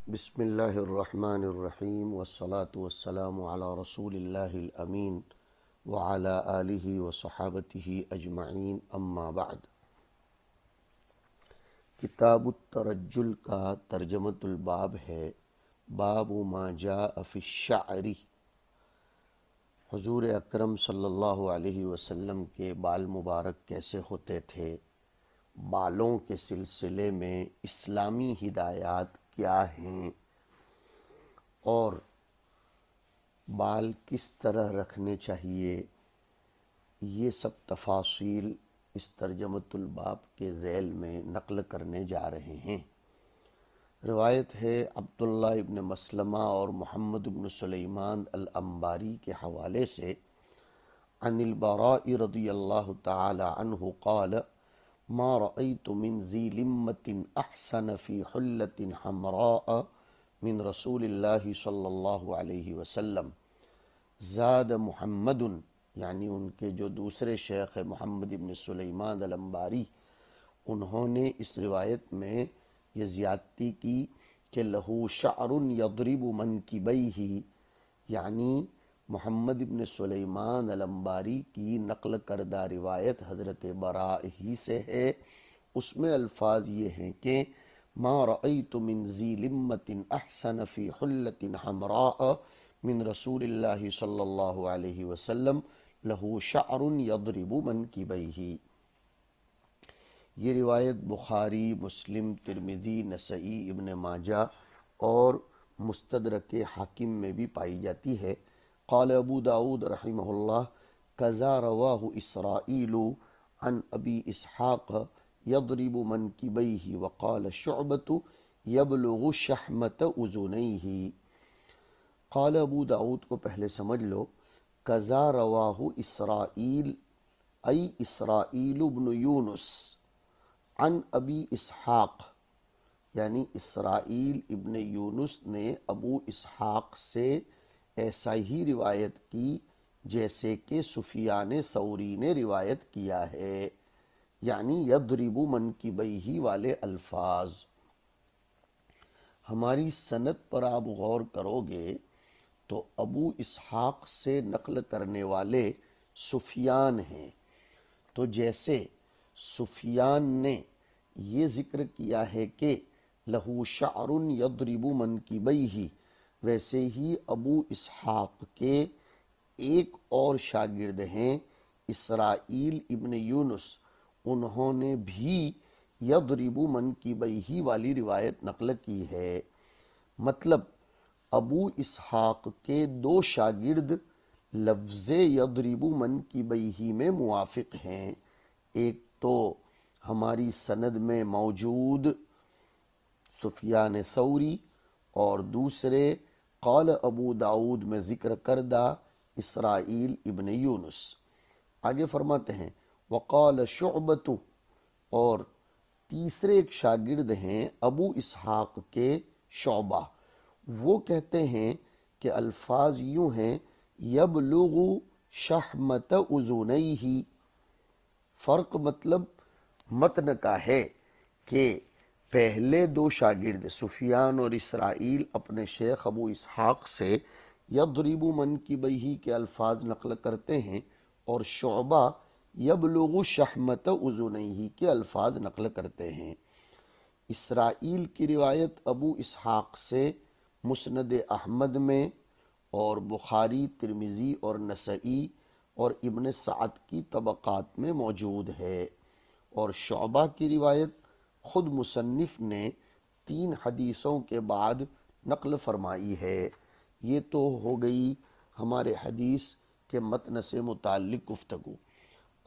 بسم اللہ الرحمن الرحیم والصلاة والسلام علی رسول اللہ الامین وعلی آلہ وصحابتہ اجمعین اما بعد۔ کتاب الترجل کا ترجمۃ الباب ہے، باب ما جاء فی الشعر۔ حضور اکرم صلی اللہ علیہ وسلم کے بال مبارک کیسے ہوتے تھے، بالوں کے سلسلے میں اسلامی ہدایات کیا ہیں، اور بال کس طرح رکھنے چاہیے، یہ سب تفاصیل اس ترجمۃ الباب کے ذیل میں نقل کرنے جا رہے ہیں۔ روایت ہے عبداللہ ابن مسلمہ اور محمد ابن سلیمان الانباری کے حوالے سے، عن البراء رضی اللہ تعالی عنہ قال ما رأيت من ذی لمۃ احسن فی حلۃ حمراء من رسول اللہ صلی اللہ علیہ وسلم۔ زاد محمد، یعنی ان کے جو دوسرے شیخ محمد ابن سلیمان الانباری، انہوں نے اس روایت میں یہ زیادتی کی کہ لہو شعر یضرب منکبیہ، یعنی محمد ابن سلیمان الانباری کی نقل کردہ روایت حضرت براء ہی سے ہے۔ اس میں الفاظ یہ ہیں کہ ما رأیت من ذی لمۃ احسن فی حلۃ حمراء من رسول اللہ صلی اللہ علیہ وسلم لہو شعر یضرب منکبیہ۔ یہ روایت بخاری، مسلم، ترمذی، نسائی، ابن ماجہ اور مستدرک حاکم میں بھی پائی جاتی ہے۔ قال ابو داود رحمہ اللہ کذا رواہ اسرائیل عن ابی اسحاق یضرب منکبیہ وقال شعبۃ یبلغ شحمۃ اذنیہ۔ قال ابو داود کو پہلے سمجھ لو۔ کذا رواہ اسرائیل ای اسرائیل ابن یونس عن ابی اسحاق، یعنی اسرائیل ابن یونس نے ابو اسحاق سے ایسا ہی روایت کی جیسے کہ سفیان ثوری نے روایت کیا ہے، یعنی یضرب منکبیہ والے الفاظ۔ ہماری سند پر آپ غور کرو گے تو ابو اسحاق سے نقل کرنے والے سفیان ہیں، تو جیسے سفیان نے یہ ذکر کیا ہے کہ لہو شعر یضرب منکبیہ، ویسے ہی ابو اسحاق کے ایک اور شاگرد ہیں اسرائیل ابن یونس، انہوں نے بھی یضرب منکبیہ والی روایت نقل کی ہے۔ مطلب ابو اسحاق کے دو شاگرد لفظ یضرب منکبیہ میں موافق ہیں، ایک تو ہماری سند میں موجود سفیان ثوری، اور دوسرے قال ابو داود میں ذکر کردہ اسرائیل ابن یونس۔ آگے فرماتے ہیں وقال شعبۃ، اور تیسرے ایک شاگرد ہیں ابو اسحاق کے شعبہ، وہ کہتے ہیں کہ الفاظ یوں ہیں یبلغ شحمۃ اذنیہ۔ فرق مطلب متن کا ہے کہ پہلے دو شاگرد سفیان اور اسرائیل اپنے شیخ ابو اسحاق سے یضرب منکبیہ کے الفاظ نقل کرتے ہیں، اور شعبہ یبلغ شحمۃ اذنیہ کے الفاظ نقل کرتے ہیں۔ اسرائیل کی روایت ابو اسحاق سے مسند احمد میں اور بخاری، ترمذی اور نسائی اور ابن سعد کی طبقات میں موجود ہے، اور شعبہ کی روایت خود مصنف نے 3 حدیثوں کے بعد نقل فرمائی ہے۔ یہ تو ہو گئی ہمارے حدیث کے متن سے متعلق گفتگو۔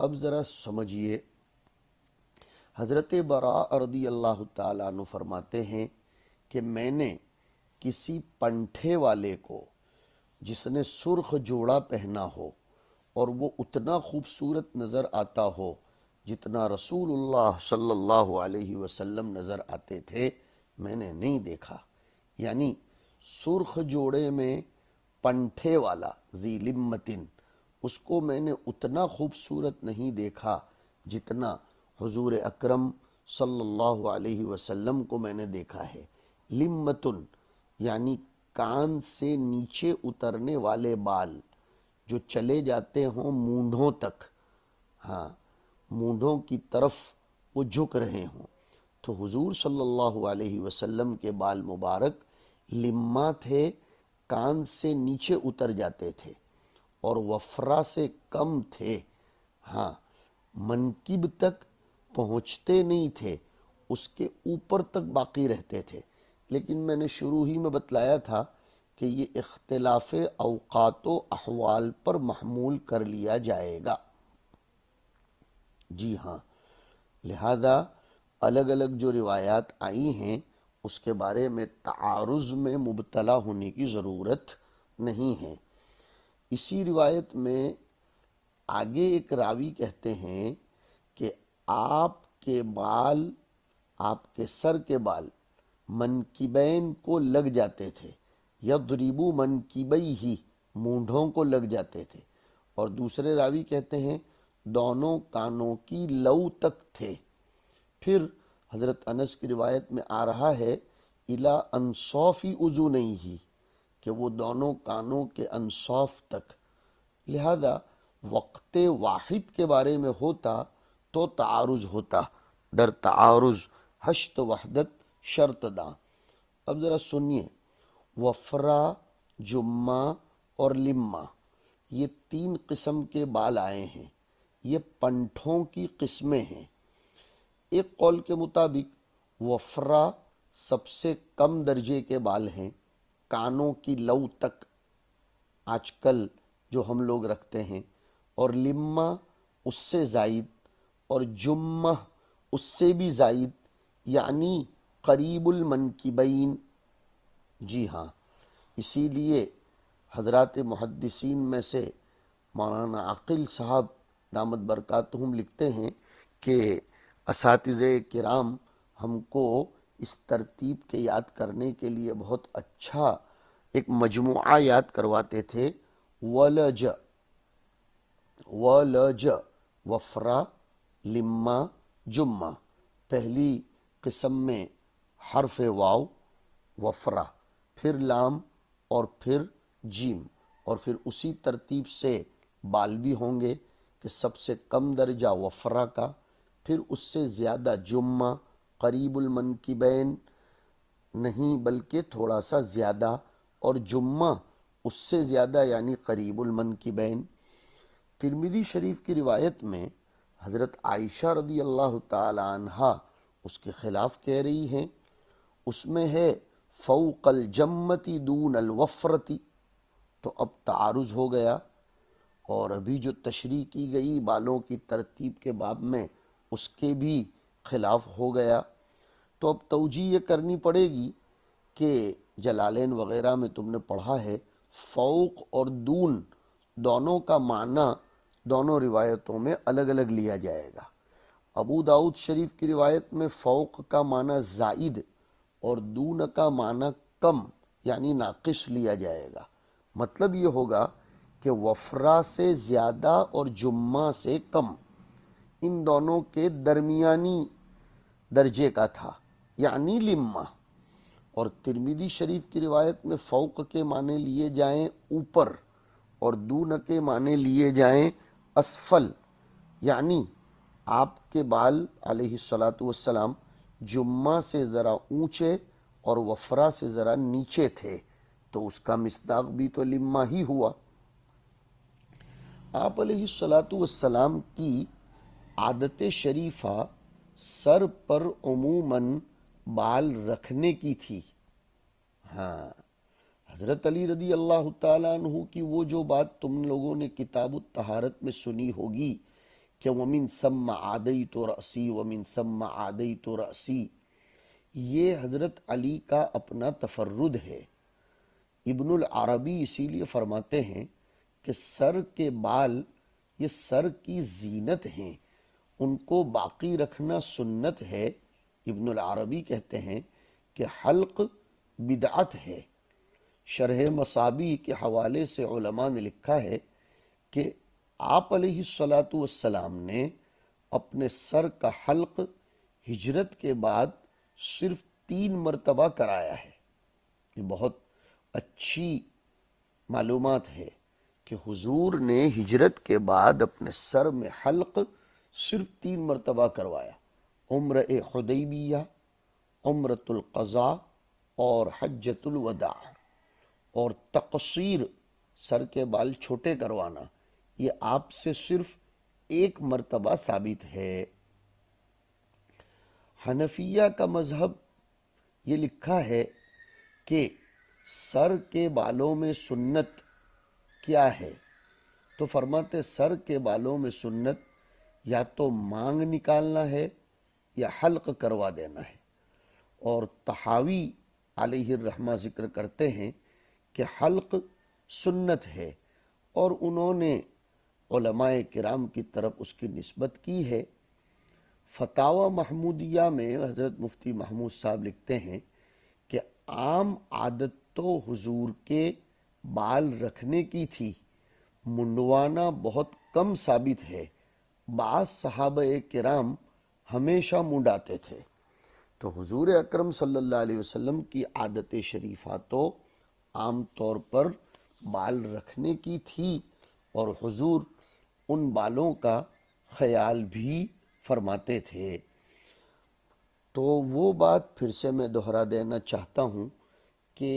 اب ذرا سمجھیے، حضرت براء رضی اللہ تعالیٰ عنہ فرماتے ہیں کہ میں نے کسی پنٹھے والے کو جس نے سرخ جوڑا پہنا ہو اور وہ اتنا خوبصورت نظر آتا ہو جتنا رسول اللہ صلی اللہ علیہ وسلم نظر آتے تھے، میں نے نہیں دیکھا۔ یعنی سرخ جوڑے میں پنٹھے والا ذی لمتن، اس کو میں نے اتنا خوبصورت نہیں دیکھا جتنا حضور اکرم صلی اللہ علیہ وسلم کو میں نے دیکھا ہے۔ لمتن یعنی کان سے نیچے اترنے والے بال جو چلے جاتے ہوں مونڈھوں تک، ہاں مونڈھوں کی طرف وہ جھک رہے ہوں، تو حضور صلی اللہ علیہ وسلم کے بال مبارک لما تھے، کان سے نیچے اتر جاتے تھے اور وفرا سے کم تھے، ہاں منکب تک پہنچتے نہیں تھے، اس کے اوپر تک باقی رہتے تھے۔ لیکن میں نے شروع ہی میں بتلایا تھا کہ یہ اختلاف اوقات و احوال پر محمول کر لیا جائے گا، جی ہاں، لہذا الگ الگ جو روایات آئی ہیں اس کے بارے میں تعارض میں مبتلا ہونے کی ضرورت نہیں ہے۔ اسی روایت میں آگے ایک راوی کہتے ہیں کہ آپ کے بال، آپ کے سر کے بال منکبین کو لگ جاتے تھے، یضربو منکبیہ، مونڈھوں کو لگ جاتے تھے، اور دوسرے راوی کہتے ہیں دونوں کانوں کی لو تک تھے۔ پھر حضرت انس کی روایت میں آ رہا ہے الی انصاف اذنیہ، کہ وہ دونوں کانوں کے انصاف تک۔ لہذا وقت واحد کے بارے میں ہوتا تو تعارض ہوتا، در تعارض حشت وحدت شرط داں۔ اب ذرا سنیے، وفرا، جمہ اور لما، یہ تین قسم کے بال آئے ہیں، یہ پنٹھوں کی قسمیں ہیں۔ ایک قول کے مطابق وفرا سب سے کم درجے کے بال ہیں، کانوں کی لو تک آج کل جو ہم لوگ رکھتے ہیں، اور لما اس سے زائد، اور جمہ اس سے بھی زائد، یعنی قریب المنکبین، جی ہاں۔ اسی لیے حضرات محدثین میں سے مولانا عقل صاحب دامت برکاتہم لکھتے ہیں کہ اساتذہ کرام ہم کو اس ترتیب کے یاد کرنے کے لیے بہت اچھا ایک مجموعہ یاد کرواتے تھے، ولج، ولج، وفرا، لما، جمہ۔ پہلی قسم میں حرف واو، وفرا، پھر لام اور پھر جیم، اور پھر اسی ترتیب سے بال بھی ہوں گے کہ سب سے کم درجہ وفرا کا، پھر اس سے زیادہ جمہ، قریب المنکبین نہیں بلکہ تھوڑا سا زیادہ، اور جمہ اس سے زیادہ یعنی قریب المنکبین۔ ترمذی شریف کی روایت میں حضرت عائشہ رضی اللہ تعالی عنہا اس کے خلاف کہہ رہی ہیں، اس میں ہے فوق الجمتی دون الوفرتی، تو اب تعارض ہو گیا، اور ابھی جو تشریح کی گئی بالوں کی ترتیب کے باب میں اس کے بھی خلاف ہو گیا۔ تو اب توجیہ یہ کرنی پڑے گی کہ جلالین وغیرہ میں تم نے پڑھا ہے فوق اور دون دونوں کا معنی دونوں روایتوں میں الگ الگ لیا جائے گا۔ ابو داؤد شریف کی روایت میں فوق کا معنی زائد اور دون کا معنی کم یعنی ناقص لیا جائے گا۔ مطلب یہ ہوگا کہ وفرا سے زیادہ اور جمہ سے کم، ان دونوں کے درمیانی درجے کا تھا، یعنی لما۔ اور ترمذی شریف کی روایت میں فوق کے معنی لیے جائیں اوپر اور دون کے معنی لیے جائیں اسفل، یعنی آپ کے بال علیہ الصلاۃ والسلام جمہ سے ذرا اونچے اور وفرا سے ذرا نیچے تھے، تو اس کا مصداق بھی تو لما ہی ہوا۔ آپ علیہ الصلاۃ والسلام کی عادت شریفہ سر پر عموماً بال رکھنے کی تھی، ہاں۔ حضرت علی رضی اللہ تعالیٰ عنہ کی وہ جو بات تم لوگوں نے کتاب الطہارت میں سنی ہوگی کہ وَمِن ثم عَادَيْتُ رَأْسِي وَمِن ثم عَادَيْتُ رَأْسِي، یہ حضرت علی کا اپنا تفرد ہے۔ ابن العربی اسی لیے فرماتے ہیں کہ سر کے بال یہ سر کی زینت ہیں، ان کو باقی رکھنا سنت ہے۔ ابن العربی کہتے ہیں کہ حلق بدعت ہے۔ شرح مصابیح کے حوالے سے علماء نے لکھا ہے کہ آپ علیہ الصلاۃ والسلام نے اپنے سر کا حلق ہجرت کے بعد صرف 3 مرتبہ کرایا ہے، یہ بہت اچھی معلومات ہے کہ حضور نے ہجرت کے بعد اپنے سر میں حلق صرف 3 مرتبہ کروایا، عمرہ حدیبیہ، عمرۃ القضاء اور حجۃ الوداع۔ اور تقصیر، سر کے بال چھوٹے کروانا، یہ آپ سے صرف 1 مرتبہ ثابت ہے۔ حنفیہ کا مذہب یہ لکھا ہے کہ سر کے بالوں میں سنت کیا ہے، تو فرماتے سر کے بالوں میں سنت یا تو مانگ نکالنا ہے یا حلق کروا دینا ہے۔ اور طحاوی علیہ الرحمہ ذکر کرتے ہیں کہ حلق سنت ہے، اور انہوں نے علماء کرام کی طرف اس کی نسبت کی ہے۔ فتاوی محمودیہ میں حضرت مفتی محمود صاحب لکھتے ہیں کہ عام عادت تو حضور کے بال رکھنے کی تھی، منڈوانا بہت کم ثابت ہے۔ بعض صحابہ کرام ہمیشہ منڈاتے تھے۔ تو حضور اکرم صلی اللہ علیہ وسلم کی عادت شریفہ تو عام طور پر بال رکھنے کی تھی، اور حضور ان بالوں کا خیال بھی فرماتے تھے۔ تو وہ بات پھر سے میں دہرا دینا چاہتا ہوں کہ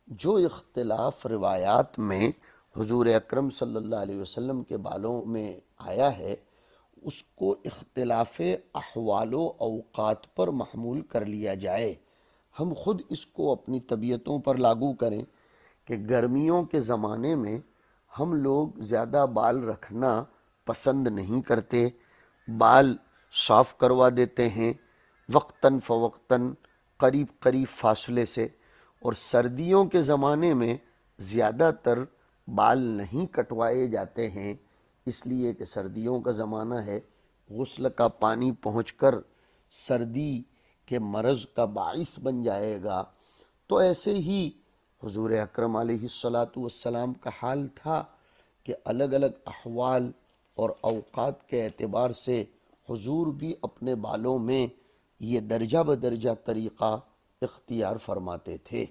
جو اختلاف روایات میں حضور اکرم صلی اللہ علیہ وسلم کے بالوں میں آیا ہے، اس کو اختلاف احوال و اوقات پر محمول کر لیا جائے۔ ہم خود اس کو اپنی طبیعتوں پر لاگو کریں کہ گرمیوں کے زمانے میں ہم لوگ زیادہ بال رکھنا پسند نہیں کرتے، بال صاف کروا دیتے ہیں وقتاً فوقتاً، قریب قریب فاصلے سے۔ اور سردیوں کے زمانے میں زیادہ تر بال نہیں کٹوائے جاتے ہیں، اس لیے کہ سردیوں کا زمانہ ہے، غسل کا پانی پہنچ کر سردی کے مرض کا باعث بن جائے گا۔ تو ایسے ہی حضور اکرم علیہ السلام کا حال تھا کہ الگ الگ احوال اور اوقات کے اعتبار سے حضور بھی اپنے بالوں میں یہ درجہ بدرجہ طریقہ اختیار فرماتے تھے۔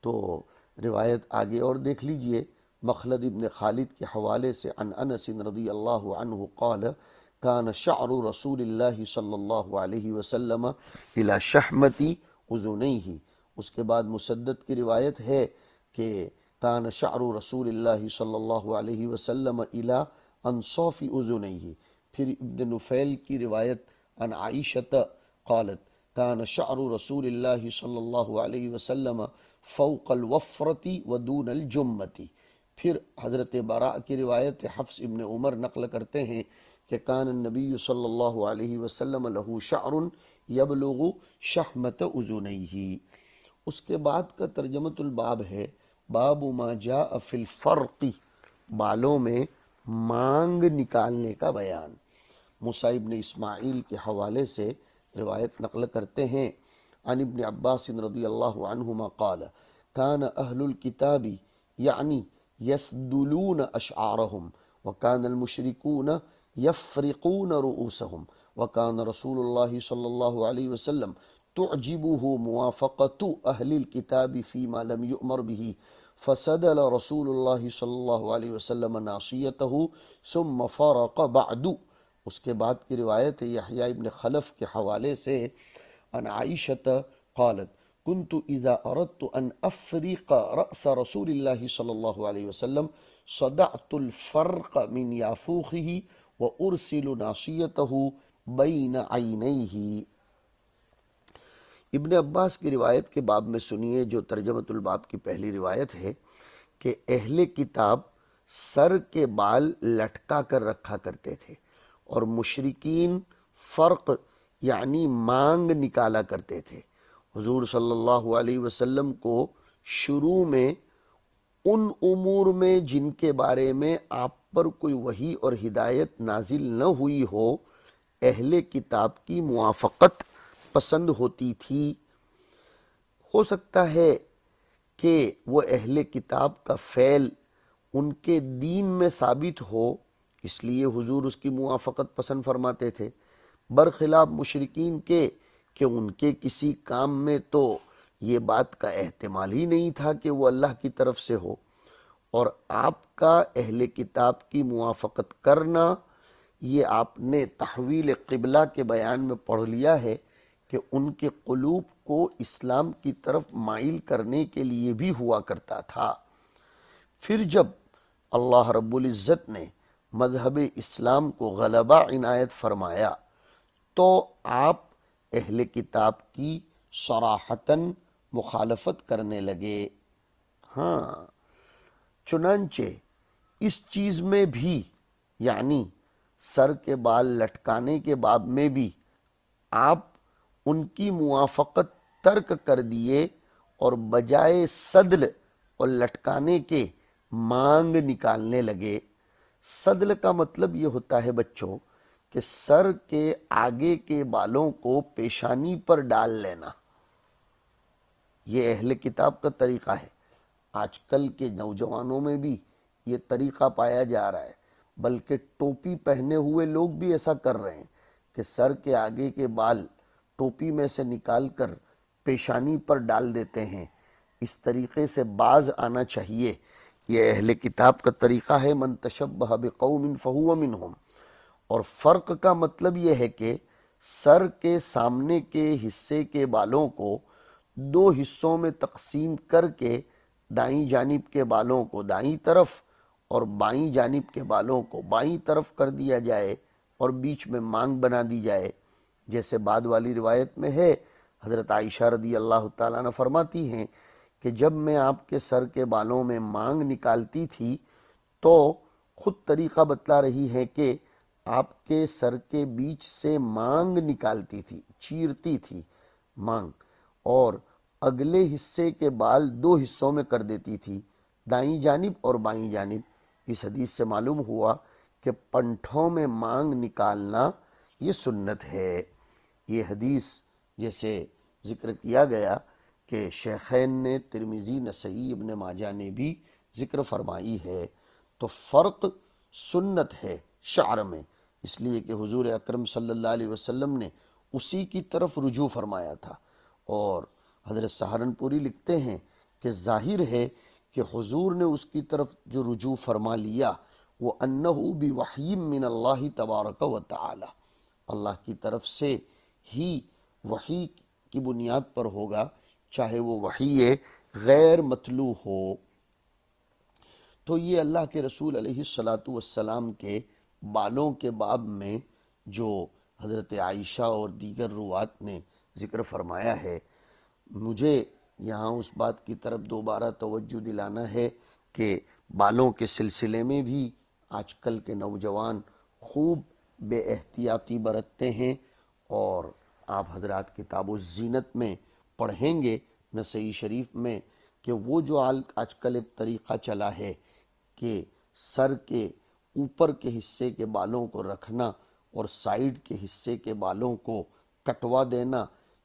تو روایت آگے اور دیکھ لیجئے، مخلد ابن خالد کے حوالے سے عن انس رضی اللہ عنہ قال کان شعر رسول اللہ صلی اللہ علیہ وسلم الى شحمت اذنیہ۔ اس کے بعد مسدد کی روایت ہے کہ کان شعر رسول اللہ صلی اللہ علیہ وسلم الى انصاف اذنیہ۔ پھر ابن نفیل کی روایت عن عائشہ قالت کان شعر رسول اللہ صلی اللہ علیہ وسلم فوق الوفرۃ ودون الجمۃ۔ پھر حضرت براء کی روایت حفص ابن عمر نقل کرتے ہیں کہ کان النبی صلی اللہ علیہ وسلم لہ شعر یبلغ شحمۃ اذنیہ۔ اس کے بعد کا ترجمۃ الباب ہے باب ما جاء فی الفرق، بالوں میں مانگ نکالنے کا بیان۔ موسیٰ ابن اسماعیل کے حوالے سے روایت نقل کرتے ہیں عن ابن عباس رضی اللہ عنہما قال کان اہل الکتاب یعنی یسدلون اشعارهم وکان المشرکون یفرقون رؤوسهم وکان رسول اللہ صلی اللہ علیہ وسلم تعجبه موافقة اہل الکتاب فیما لم یؤمر به فسدل رسول اللہ صلی اللہ علیہ وسلم ناصیته ثم فرق بعد۔ اس کے بعد کی روایت ہے یحییٰ ابن خلف کے حوالے سے عن عائشہ قالت كنت اذا اردت ان افرق رأس رسول اللہ صلی اللہ علیہ وسلم صدعت الفرق من یافوخه وارسل ناصیته بین عینیہ۔ ابن عباس کی روایت کے باب میں سنیے جو ترجمۃ الباب کی پہلی روایت ہے کہ اہل کتاب سر کے بال لٹکا کر رکھا کرتے تھے، اور مشرکین فرق یعنی مانگ نکالا کرتے تھے۔ حضور صلی اللہ علیہ وسلم کو شروع میں ان امور میں جن کے بارے میں آپ پر کوئی وحی اور ہدایت نازل نہ ہوئی ہو، اہل کتاب کی موافقت پسند ہوتی تھی۔ ہو سکتا ہے کہ وہ اہل کتاب کا فعل ان کے دین میں ثابت ہو، اس لیے حضور اس کی موافقت پسند فرماتے تھے، برخلاف مشرکین کے کہ ان کے کسی کام میں تو یہ بات کا احتمال ہی نہیں تھا کہ وہ اللہ کی طرف سے ہو، اور آپ کا اہل کتاب کی موافقت کرنا، یہ آپ نے تحویل قبلہ کے بیان میں پڑھ لیا ہے کہ ان کے قلوب کو اسلام کی طرف مائل کرنے کے لیے بھی ہوا کرتا تھا۔ پھر جب اللہ رب العزت نے مذہب اسلام کو غلبہ عنایت فرمایا تو آپ اہل کتاب کی صراحتاً مخالفت کرنے لگے۔ ہاں، چنانچہ اس چیز میں بھی، یعنی سر کے بال لٹکانے کے باب میں بھی، آپ ان کی موافقت ترک کر دیے اور بجائے صدل اور لٹکانے کے مانگ نکالنے لگے۔ صدل کا مطلب یہ ہوتا ہے بچوں کہ سر کے آگے کے بالوں کو پیشانی پر ڈال لینا۔ یہ اہل کتاب کا طریقہ ہے۔ آج کل کے نوجوانوں میں بھی یہ طریقہ پایا جا رہا ہے، بلکہ ٹوپی پہنے ہوئے لوگ بھی ایسا کر رہے ہیں کہ سر کے آگے کے بال ٹوپی میں سے نکال کر پیشانی پر ڈال دیتے ہیں۔ اس طریقے سے باز آنا چاہیے۔ یہ اہل کتاب کا طریقہ ہے، من تشبہ بقوم فہو منہم۔ اور فرق کا مطلب یہ ہے کہ سر کے سامنے کے حصے کے بالوں کو دو حصوں میں تقسیم کر کے دائیں جانب کے بالوں کو دائیں طرف اور بائیں جانب کے بالوں کو بائیں طرف کر دیا جائے اور بیچ میں مانگ بنا دی جائے۔ جیسے بعد والی روایت میں ہے، حضرت عائشہ رضی اللہ تعالیٰ عنہ فرماتی ہیں کہ جب میں آپ کے سر کے بالوں میں مانگ نکالتی تھی تو خود طریقہ بتلا رہی ہے کہ آپ کے سر کے بیچ سے مانگ نکالتی تھی، چیرتی تھی مانگ، اور اگلے حصے کے بال دو حصوں میں کر دیتی تھی، دائیں جانب اور بائیں جانب۔ اس حدیث سے معلوم ہوا کہ پنٹھوں میں مانگ نکالنا یہ سنت ہے۔ یہ حدیث جیسے ذکر کیا گیا کہ شیخین نے، ترمذی، نسائی، ابن ماجہ نے بھی ذکر فرمائی ہے، تو فرق سنت ہے شعر میں، اس لیے کہ حضور اکرم صلی اللہ علیہ وسلم نے اسی کی طرف رجوع فرمایا تھا۔ اور حضرت سہارنپوری لکھتے ہیں کہ ظاہر ہے کہ حضور نے اس کی طرف جو رجوع فرما لیا وہ انہو بوحی من اللہ تبارک و تعالی، اللہ کی طرف سے ہی وحی کی بنیاد پر ہوگا، چاہے وہ وحی غیر مطلوع ہو۔ تو یہ اللہ کے رسول علیہ السلام کے بالوں کے باب میں جو حضرت عائشہ اور دیگر روات نے ذکر فرمایا ہے، مجھے یہاں اس بات کی طرف دوبارہ توجہ دلانا ہے کہ بالوں کے سلسلے میں بھی آج کل کے نوجوان خوب بے احتیاطی برتتے ہیں، اور آپ حضرات کتاب الزینت میں پڑھیں گے نسائی شریف میں کہ وہ جو آج کل ایک طریقہ چلا ہے کہ سر کے اوپر کے حصے کے بالوں کو رکھنا اور سائیڈ کے حصے کے بالوں کو کٹوا دینا،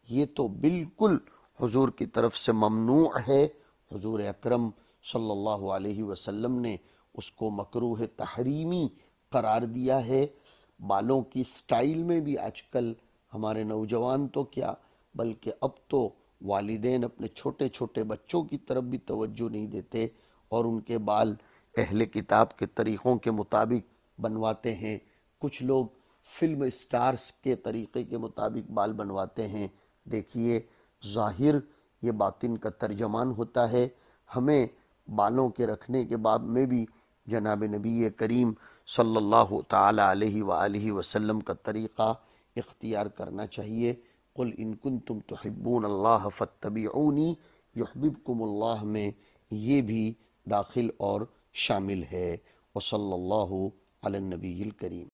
یہ تو بالکل حضور کی طرف سے ممنوع ہے۔ حضور اکرم صلی اللہ علیہ وسلم نے اس کو مکروہ تحریمی قرار دیا ہے۔ بالوں کی سٹائل میں بھی آج کل ہمارے نوجوان تو کیا، بلکہ اب تو والدین اپنے چھوٹے چھوٹے بچوں کی طرف بھی توجہ نہیں دیتے اور ان کے بال اہل کتاب کے طریقوں کے مطابق بنواتے ہیں۔ کچھ لوگ فلم اسٹارز کے طریقے کے مطابق بال بنواتے ہیں۔ دیکھیے، ظاہر یہ باطن کا ترجمان ہوتا ہے۔ ہمیں بالوں کے رکھنے کے باب میں بھی جناب نبی کریم صلی اللہ تعالی علیہ وآلہ وسلم کا طریقہ اختیار کرنا چاہیے۔ قل ان کنتم تحبون اللہ فاتبعونی یحببکم اللہ میں یہ بھی داخل اور شامل ہے۔ وصلی اللہ علی النبی الکریم۔